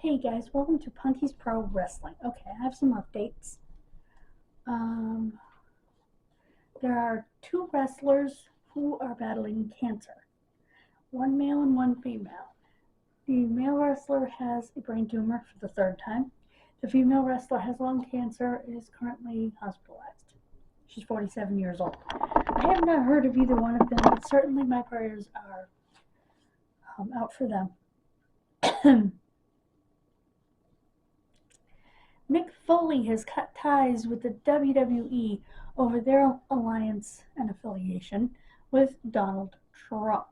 Hey guys, welcome to Punky's Pro Wrestling. Okay, I have some updates. There are two wrestlers who are battling cancer, one male and one female. The male wrestler has a brain tumor for the third time. The female wrestler has lung cancer and is currently hospitalized. She's 47 years old. I have not heard of either one of them, but certainly my prayers are out for them. Mick Foley has cut ties with the WWE over their alliance and affiliation with Donald Trump.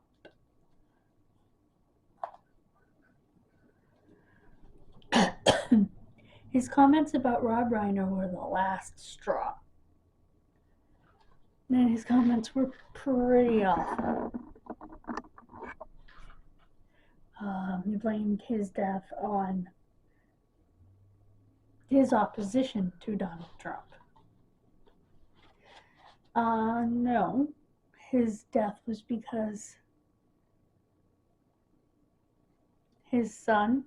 His comments about Rob Reiner were the last straw. And his comments were pretty awful. He blamed his death on his opposition to Donald Trump. No, his death was because his son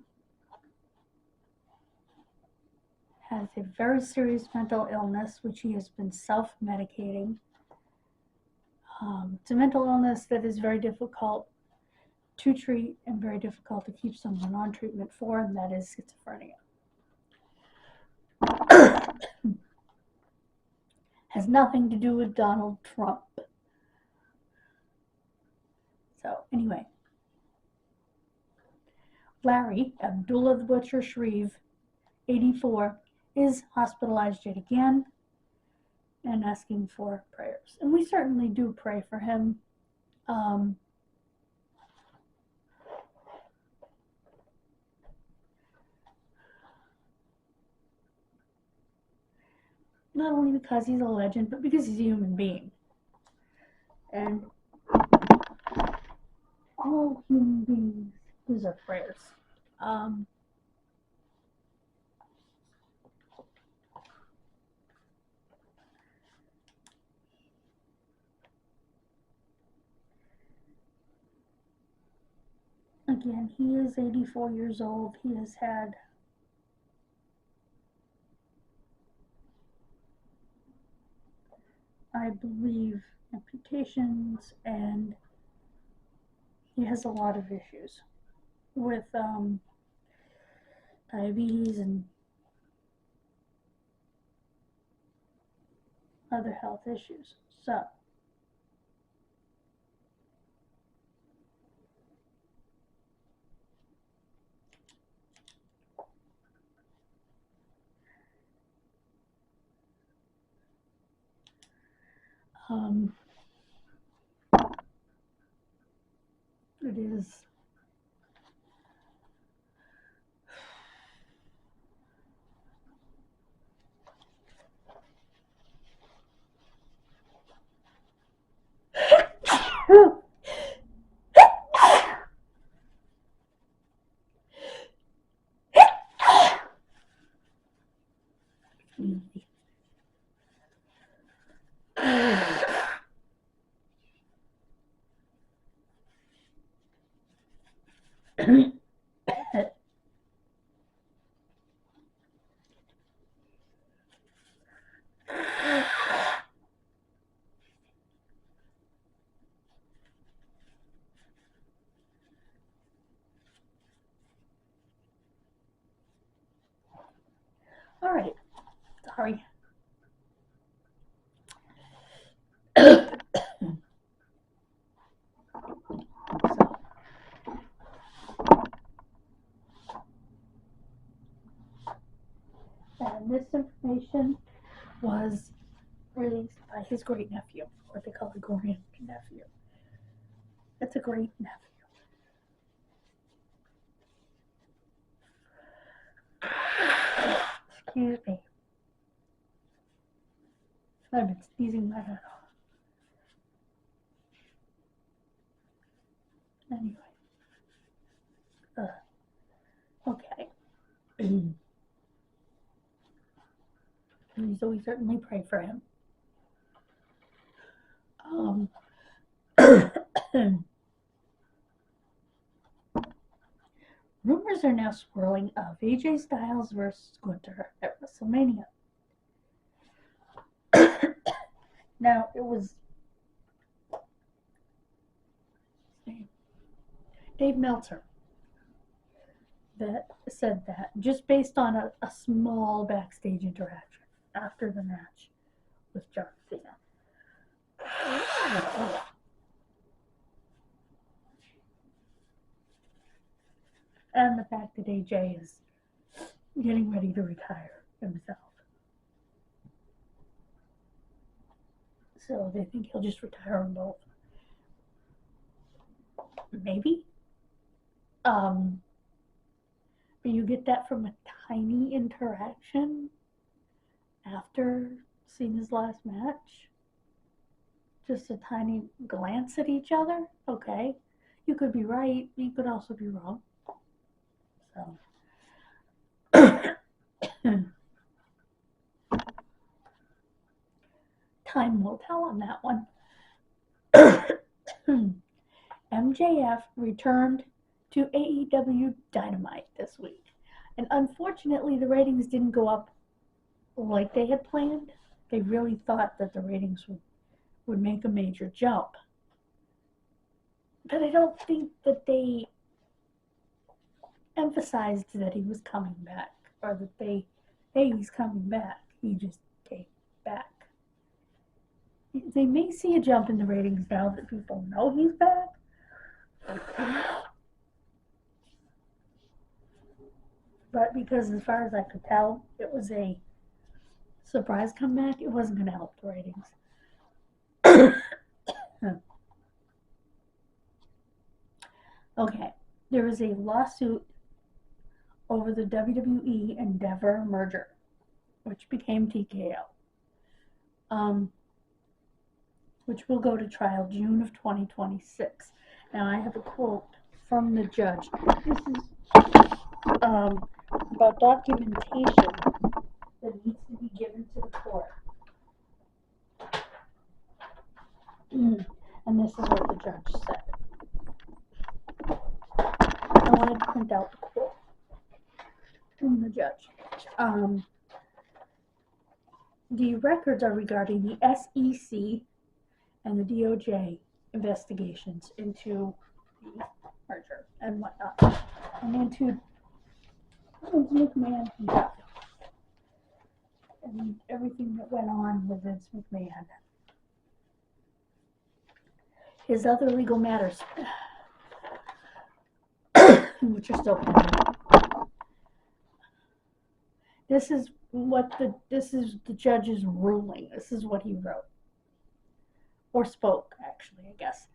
has a very serious mental illness, which he has been self-medicating. It's a mental illness that is very difficult to treat and very difficult to keep someone on treatment for, and that is schizophrenia. Has nothing to do with Donald Trump. So anyway, Larry Abdullah the Butcher Shreve, 84, is hospitalized yet again and asking for prayers. And we certainly do pray for him. Not only because he's a legend, but because he's a human being. And all human beings deserve prayers. Again, he is 84 years old. He has had I believe amputations, and he has a lot of issues with diabetes and other health issues. So it is all right. Sorry. And this information was released by his great nephew, what they call a great nephew. That's a great nephew. Excuse me. I've been sneezing my head off. Anyway. Okay. So we certainly pray for him. Rumors are now swirling of AJ Styles versus Gunther at WrestleMania. Now, it was Dave Meltzer that said that, just based on a small backstage interaction after the match with John Cena. And the fact that AJ is getting ready to retire himself. So they think he'll just retire them both. Maybe. But you get that from a tiny interaction after Cena's last match. Just a tiny glance at each other. Okay. You could be right. You could also be wrong. So. Time will tell on that one. MJF returned to AEW Dynamite this week. And unfortunately, the ratings didn't go up like they had planned. They really thought that the ratings would make a major jump. But I don't think that they emphasized that he was coming back, or that hey, he's coming back. He just came back. They may see a jump in the ratings now that people know he's back. But because as far as I could tell, it was a surprise comeback, it wasn't going to help the ratings. Okay, there was a lawsuit over the WWE Endeavor merger, which became TKO, which will go to trial June of 2026. Now, I have a quote from the judge. This is about documentation that needs to be given to the court. And this is what the judge said. I wanted to print out the quote from the judge. The records are regarding the SEC and the DOJ investigations into the merger and whatnot, and into McMahon and everything that went on with Vince McMahon. His other legal matters, which are still pending. This is the judge's ruling. This is what he wrote. Or spoke, actually, I guess.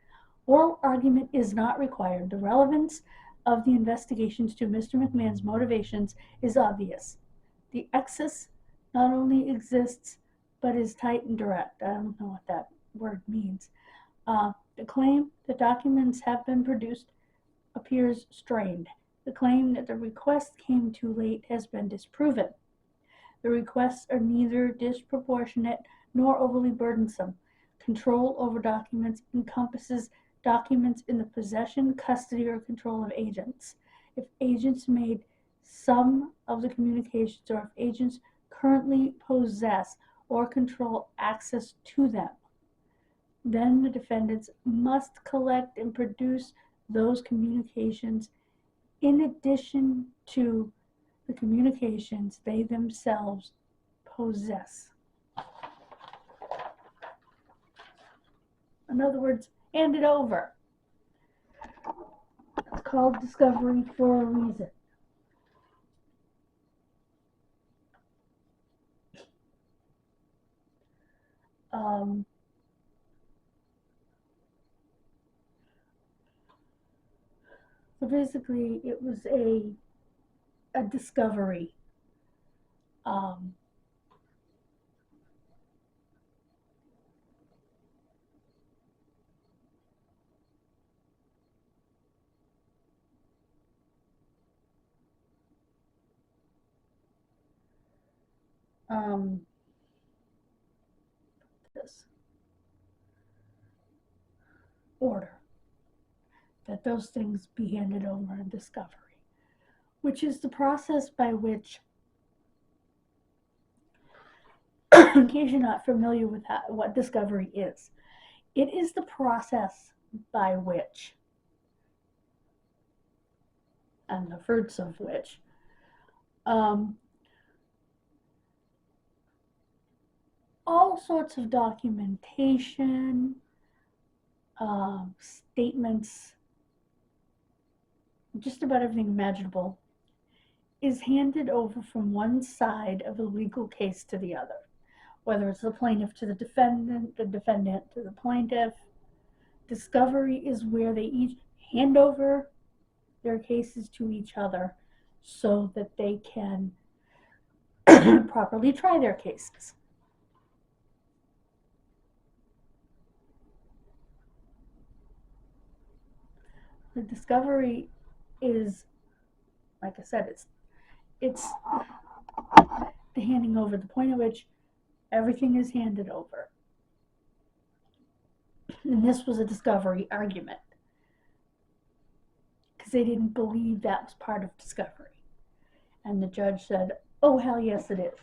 Oral argument is not required. The relevance of the investigations to Mr. McMahon's motivations is obvious. The excess not only exists, but is tight and direct. I don't know what that word means. The claim that documents have been produced appears strained. The claim that the request came too late has been disproven. The requests are neither disproportionate nor overly burdensome. Control over documents encompasses documents in the possession, custody, or control of agents. If agents made some of the communications, or if agents currently possess or control access to them, then the defendants must collect and produce those communications in addition to the communications they themselves possess. In other words, hand it over. It's called discovery for a reason. So basically, it was a discovery. This order that those things be handed over in discovery. which is the process by which, in case you're not familiar with what discovery is, it is the process by which, and the fruits of which, all sorts of documentation, statements, just about everything imaginable, is handed over from one side of a legal case to the other. Whether it's the plaintiff to the defendant to the plaintiff, discovery is where they each hand over their cases to each other so that they can properly try their cases. The discovery is, like I said, it's the handing over, the point at which everything is handed over. And this was a discovery argument because they didn't believe that was part of discovery. And the judge said, oh, hell yes, it is.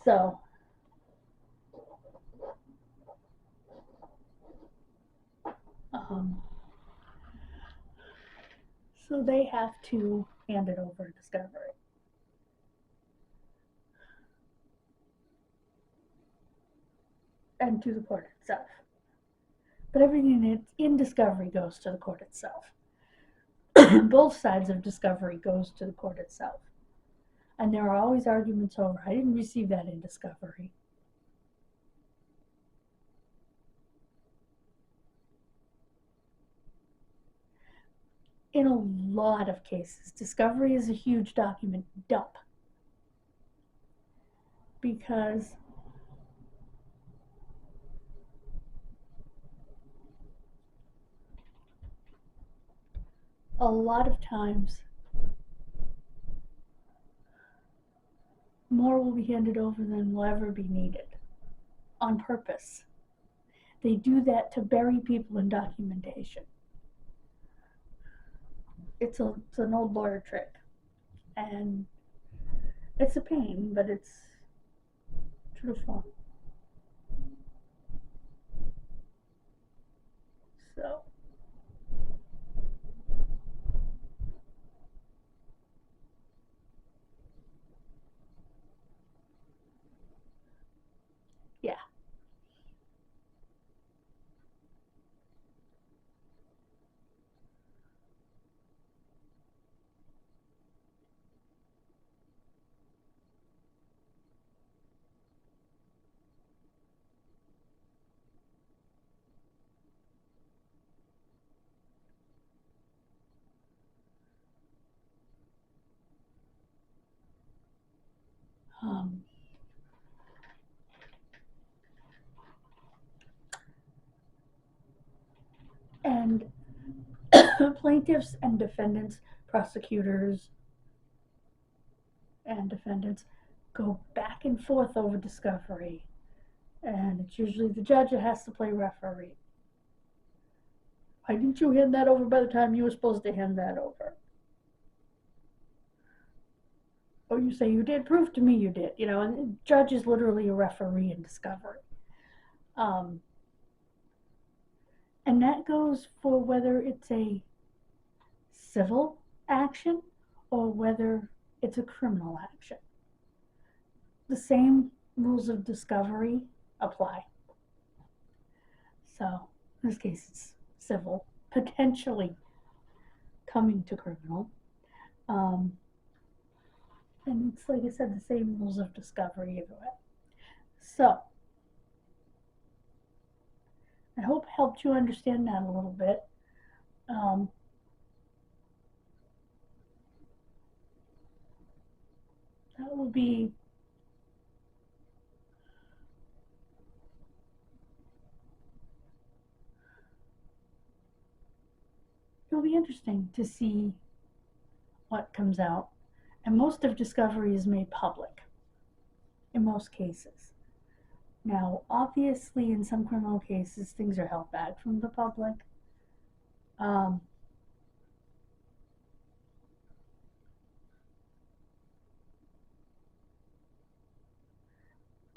So they have to hand it over to discovery. And to the court itself. But everything that's in discovery goes to the court itself. Both sides of discovery goes to the court itself. And there are always arguments over, I didn't receive that in discovery. In a lot of cases, discovery is a huge document dump. Because a lot of times more will be handed over than will ever be needed on purpose. They do that to bury people in documentation. It's an old lawyer trick, and it's a pain, but it's truthful. So yeah. And plaintiffs and defendants, prosecutors and defendants go back and forth over discovery. And it's usually the judge that has to play referee. Why didn't you hand that over by the time you were supposed to hand that over? Or you say you did, prove to me you did. And the judge is literally a referee in discovery. And that goes for whether it's a civil action or whether it's a criminal action. The same rules of discovery apply. So in this case it's civil, potentially coming to criminal. And it's, like I said, the same rules of discovery either way. So I hope it helped you understand that a little bit. That will be it'll be interesting to see what comes out. And most of discovery is made public in most cases. Now, obviously, in some criminal cases, things are held back from the public.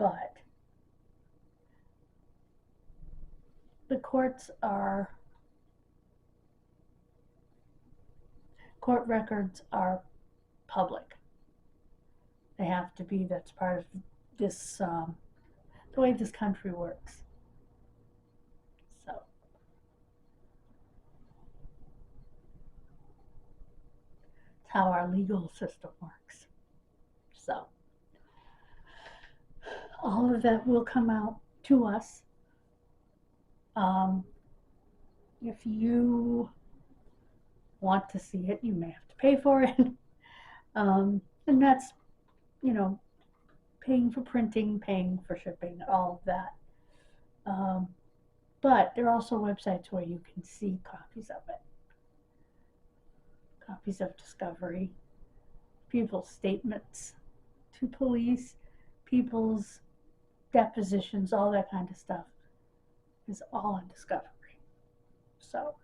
but the court records are public. They have to be. That's part of this, the way this country works. So, it's how our legal system works. So, all of that will come out to us. If you want to see it, you may have to pay for it. And that's, you know, paying for printing, paying for shipping, all of that. But there are also websites where you can see copies of it. Copies of discovery, people's statements to police, people's depositions, all that kind of stuff is all on discovery. So,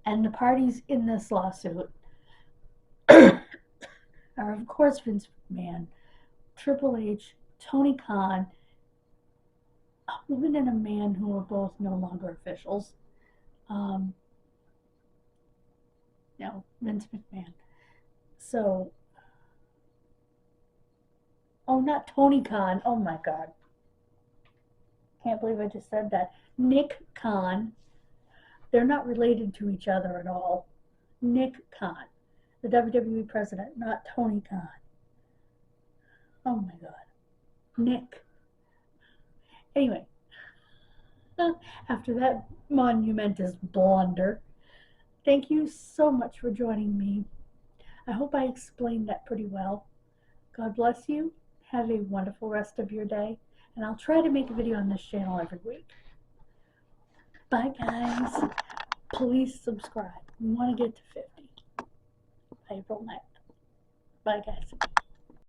and the parties in this lawsuit are, of course, Vince McMahon, Triple H, Tony Khan, a woman and a man who are both no longer officials. No, Vince McMahon. So, oh, not Tony Khan. Oh my God. Can't believe I just said that. Nick Khan. They're not related to each other at all. Nick Khan, the WWE president, not Tony Khan. Oh my God. Nick. Anyway, after that monumentous blunder, thank you so much for joining me. I hope I explained that pretty well. God bless you. Have a wonderful rest of your day. And I'll try to make a video on this channel every week. Bye, guys. Please subscribe. We want to get to 50 by April 9th. Bye, guys.